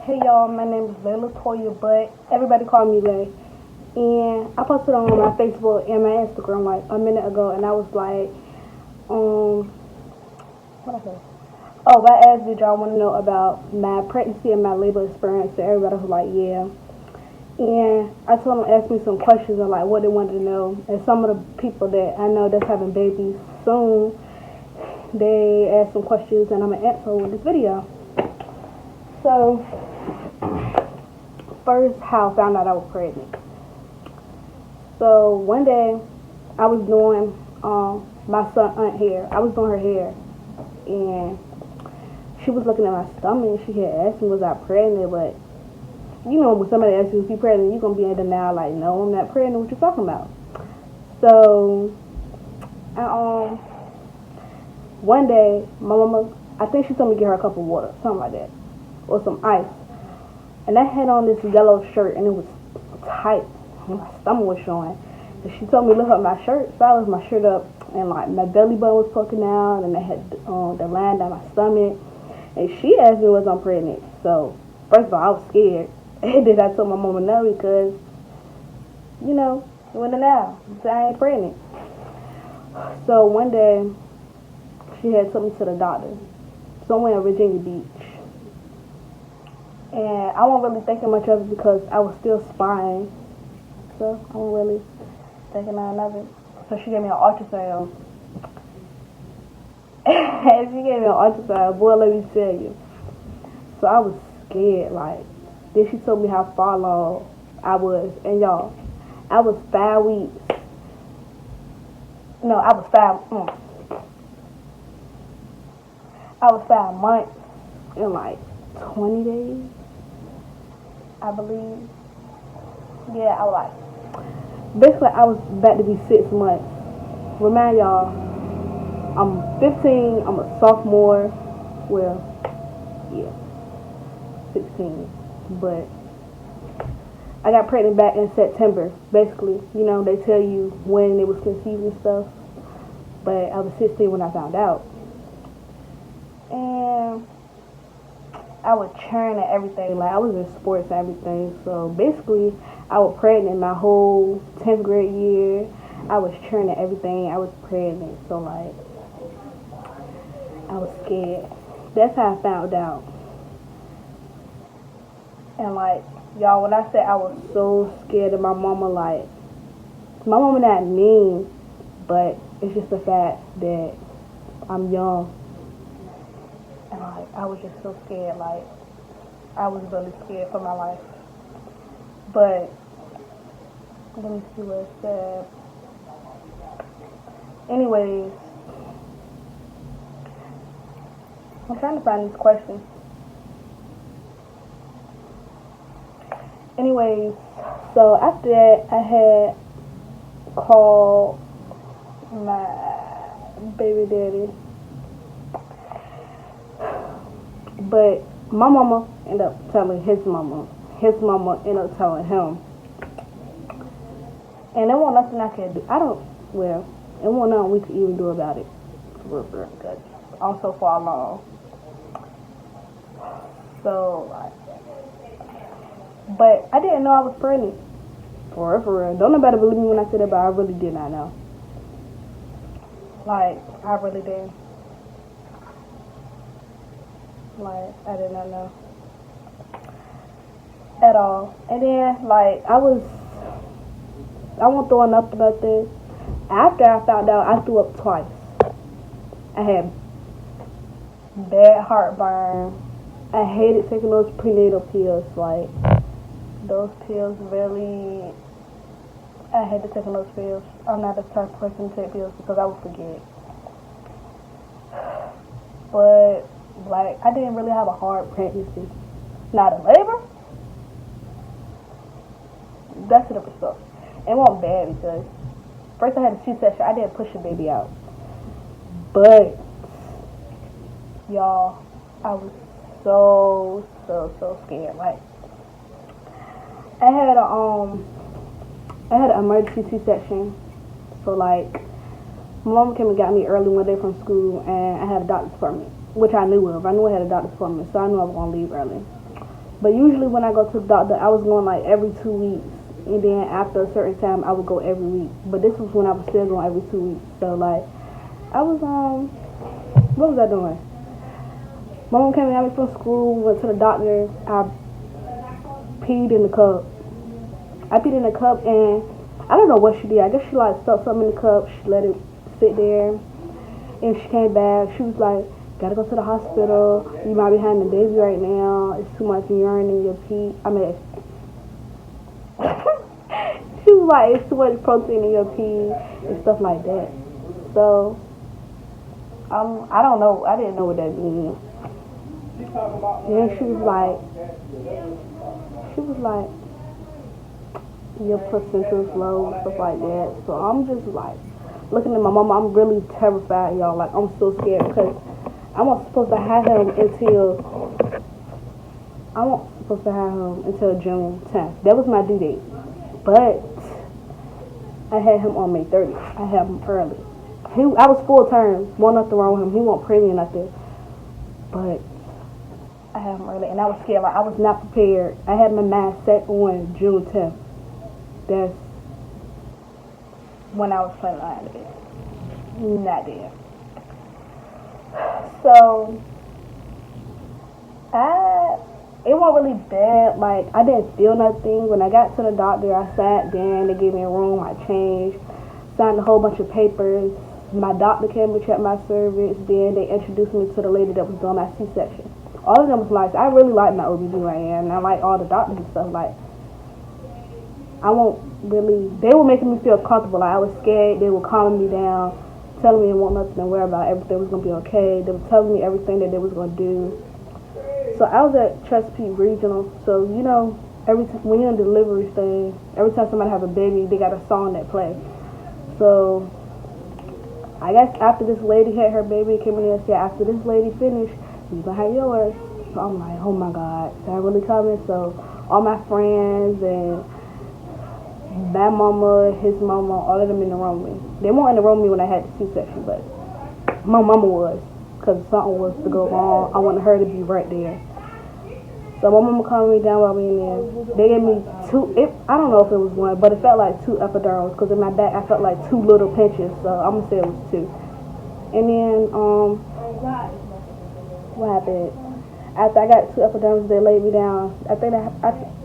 Hey y'all, my name is Layla Toya, but everybody call me Lay. And I posted on my Facebook and my Instagram like a minute ago, and I was like, what I say? Oh, I asked did y'all want to know about my pregnancy and my labor experience. So everybody was like, yeah. And I told them to ask me some questions on like what they wanted to know. And some of the people that I know that's having babies soon, they asked some questions, and I'm gonna answer with this video. So first, how I found out I was pregnant. So one day, I was doing my son aunt hair. I was doing her hair, and she was looking at my stomach. And she had asked me was I pregnant, but you know when somebody asks you if you pregnant, you're gonna be in denial like, no, I'm not pregnant. What you talking about? So, I, one day, my mama, I think she told me to get her a cup of water, something like that, or some ice. And I had on this yellow shirt, and it was tight. My stomach was showing. And she told me to lift up my shirt, so I lifted my shirt up, and like my belly button was poking out, and I had the line down my stomach. And she asked me was I pregnant. So first of all, I was scared. And then I told my mama no because, you know, it went now. So I ain't pregnant. So one day, she had took me to the doctor somewhere in Virginia Beach. And I wasn't really thinking much of it because I was still spying. So I wasn't really thinking none of it. So she gave me an ultrasound. And she gave me an ultrasound. Boy, let me tell you. So I was scared. Like, then she told me how far along I was. And y'all, I was 5 weeks. No, I was 5 months in like 20 days, I believe. Yeah, I was like, basically I was about to be 6 months. Remind y'all, I'm 15, I'm a sophomore, well, yeah, 16, but I got pregnant back in September. Basically, you know, they tell you when it was conceived and stuff, but I was 16 when I found out. And I was churning at everything. Like, I was in sports and everything. So basically, I was pregnant my whole 10th grade year. I was churning at everything. I was pregnant. So, like, I was scared. That's how I found out. And, like, y'all, when I said I was so scared of my mama, like, my mama not mean, but it's just the fact that I'm young. And, like, I was just so scared. Like, I was really scared for my life. But let me see what it said. Anyways, I'm trying to find these questions. Anyways, so after that, I had called my baby daddy. But my mama ended up telling his mama. His mama ended up telling him. And there wasn't nothing I could do. It wasn't nothing we could even do about it. Because I'm so far along. So, but I didn't know I was pregnant. For real. Don't nobody believe me when I said that, but I really did not know. Like, I really did. Like, I did not know at all. And then, like, I wasn't throwing up about this. After I found out, I threw up twice. I had bad heartburn. I hated taking those prenatal pills. Like, those pills really, I hated taking those pills. I'm not the type of person to take pills because I would forget. But, like, I didn't really have a hard pregnancy. Not a labor. That's a different stuff. It wasn't bad because first I had a C-section. I didn't push the baby out. But, y'all, I was so scared. Like, I had an emergency C-section. So, like, my mom came and got me early one day from school, and I had a doctor's appointment, which I knew of. I knew I had a doctor's appointment, so I knew I was going to leave early. But usually when I go to the doctor, I was going like every 2 weeks. And then after a certain time, I would go every week. But this was when I was still going every 2 weeks. So like, I was, what was I doing? My mom came and got me from school, went to the doctor. I peed in the cup. I peed in the cup and I don't know what she did. I guess she like stuck something in the cup. She let it sit there. And she came back. She was like, gotta go to the hospital. You might be having a baby right now. It's too much urine in your pee. I mean, she was like, it's too much protein in your pee and stuff like that. So, I don't know. I didn't know what that means. Then she was like, your placenta's low, stuff like that. So I'm just like, looking at my mama, I'm really terrified, y'all. Like, I'm so scared because I wasn't supposed to have him until June 10th. That was my due date. But I had him on May 30th. I had him early. I was full term. Wasn't nothing wrong with him. He wasn't pregnant nothing. But I had him early, and I was scared. Like, I was not prepared. I had my mind set on June 10th. That's when I was planning on having it. Not there. So, it wasn't really bad. Like, I didn't feel nothing. When I got to the doctor, I sat down. They gave me a room. I changed, signed a whole bunch of papers. My doctor came and checked my cervix. Then they introduced me to the lady that was doing my C-section. All of them was nice. I really liked my OBGYN, and I like all the doctors and stuff. Like, they were making me feel comfortable. Like, I was scared. They were calming me down, telling me it wasn't nothing to worry about. Everything was going to be okay. They were telling me everything that they was going to do. So I was at Chesapeake Regional. So, you know, when you're in delivery thing, every time somebody has a baby, they got a song that play. So I guess after this lady had her baby, came in there and said, after this lady finished, you're going to have yours. So I'm like, oh my God, is that really coming? So all my friends and my mama, his mama, all of them in the room with me. They weren't in the room with me when I had the C-section, but my mama was, because something was to go wrong. I wanted her to be right there. So my mama calmed me down while we in there. They gave me I don't know if it was one, but it felt like 2 epidurals, because in my back I felt like 2 little pinches, so I'm going to say it was 2. And then, what happened? After I got 2 epidurals, they laid me down. I think I had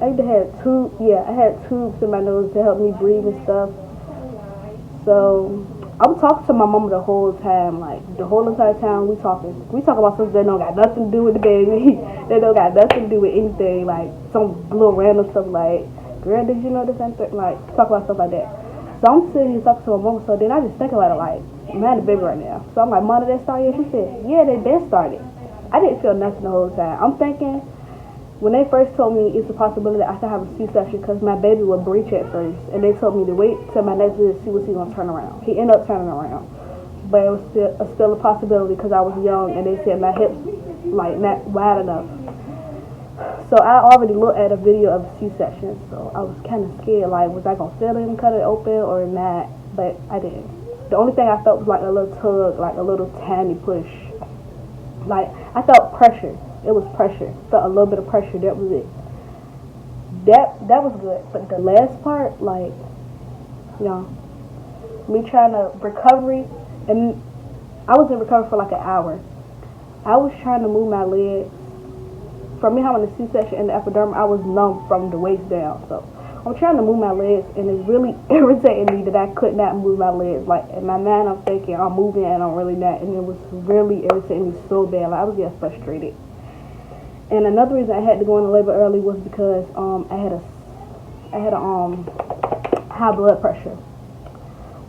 I had tubes in my nose to help me breathe and stuff. So I was talking to my mama the whole time, like the whole entire time we talk about something that don't got nothing to do with the baby. That don't got nothing to do with anything, like some little random stuff like, girl, did you know this and that? Like, talk about stuff like that. So I'm sitting here talking to my mama, so then I just think about it like, I'm having a baby right now. So I'm like, Mama, that started? She said, yeah, they been started. I didn't feel nothing the whole time. I'm thinking, when they first told me it's a possibility that I could have a C-section because my baby would breach at first, and they told me to wait till my next visit to see was he gonna turn around. He ended up turning around, but it was still a possibility because I was young, and they said my hips like not wide enough. So I already looked at a video of a C-section, so I was kind of scared. Like, was I gonna feel him cut it open or not? But I didn't. The only thing I felt was like a little tug, like a little tiny push. Like, I felt pressure. It was pressure. Felt a little bit of pressure. That was it. That was good. But the last part, like, you know, me trying to recovery, and I was in recovery for like an hour. I was trying to move my legs. From me having a C-section and the epidural, I was numb from the waist down. So I'm trying to move my legs, and it's really irritating me that I could not move my legs. Like, in my mind, I'm thinking I'm moving and I'm really not, and it was really irritating me so bad. Like, I was getting frustrated. And another reason I had to go into labor early was because I had a high blood pressure.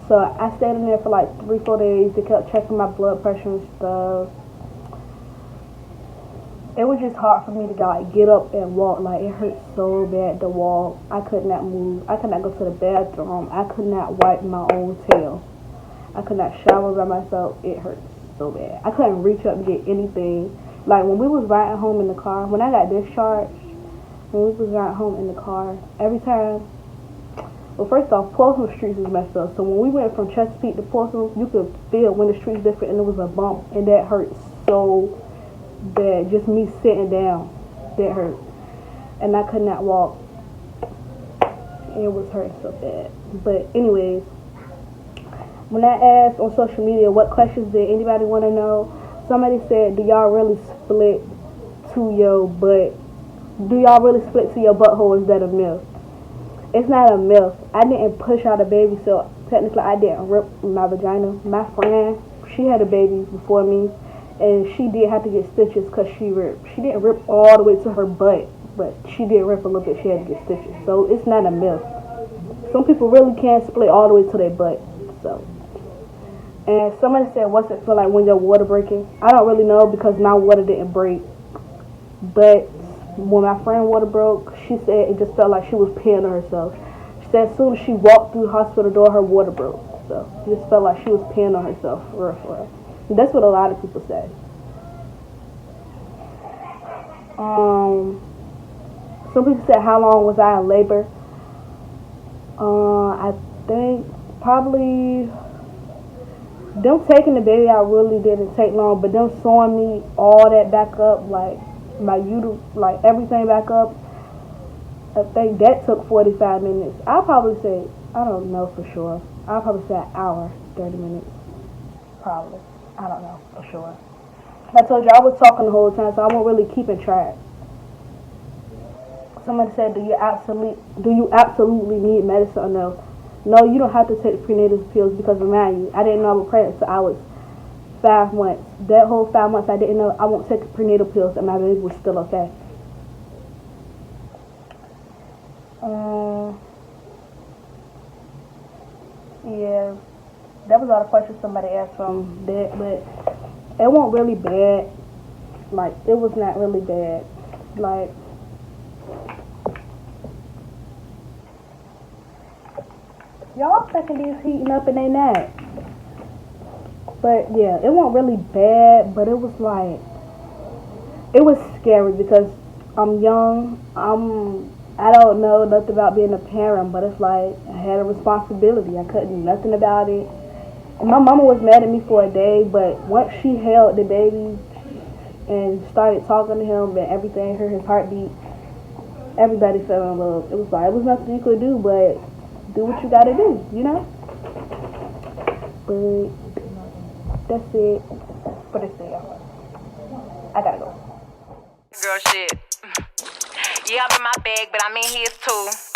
So I stayed in there for like 3-4 days. They kept checking my blood pressure and stuff. It was just hard for me to like get up and walk. Like, it hurt so bad to walk. I could not move. I could not go to the bathroom. I could not wipe my own tail. I could not shower by myself. It hurt so bad. I couldn't reach up and get anything. Like, when we was riding home in the car, when I got discharged, every time, well, first off, Portsmouth streets was messed up. So when we went from Chesapeake to Portsmouth, you could feel when the streets different, and there was a bump, and that hurt so bad. Just me sitting down, that hurt. and I could not walk. It was hurting so bad. But anyways, when I asked on social media what questions did anybody want to know, somebody said, do y'all really split to your butt? Do y'all really split to your butthole? Is that a myth? It's not a myth. I didn't push out a baby, so technically I didn't rip my vagina. My friend, she had a baby before me, and she did have to get stitches because she ripped. She didn't rip all the way to her butt, but she did rip a little bit. She had to get stitches. So it's not a myth. Some people really can split all the way to their butt. So. And somebody said, what's it feel like when your water breaking? I don't really know because my water didn't break. But when my friend water broke, she said it just felt like she was peeing on herself. She said as soon as she walked through the hospital door, her water broke. So it just felt like she was peeing on herself. For real. And that's what a lot of people say. Some people said, how long was I in labor? I think probably them taking the baby out really didn't take long, but them sewing me all that back up, like my uterus, like everything back up, I think that took 45 minutes. I'll probably say, I don't know for sure. I'll probably say an hour, 30 minutes. Probably. I don't know for sure. I told you I was talking the whole time, so I wasn't really keeping track. Somebody said, do you absolutely need medicine or no? No, you don't have to take the prenatal pills because remind you, I didn't know I was pregnant until I was 5 months. That whole 5 months I didn't know I won't take the prenatal pills and my baby was still okay. Yeah, that was all the questions somebody asked from that, but it wasn't really bad. Like, it was not really bad. Like, y'all thinking these heating up and they not. But yeah, it wasn't really bad, but it was like, it was scary because I'm young. I don't know nothing about being a parent, but it's like I had a responsibility. I couldn't do nothing about it. And my mama was mad at me for a day, but once she held the baby and started talking to him and everything, heard his heartbeat, everybody fell in love. It was like, it was nothing you could do, but do what you gotta do, you know? But that's it for this day. I gotta go. Girl, shit. Yeah, I'm in my bag, but I'm in his too.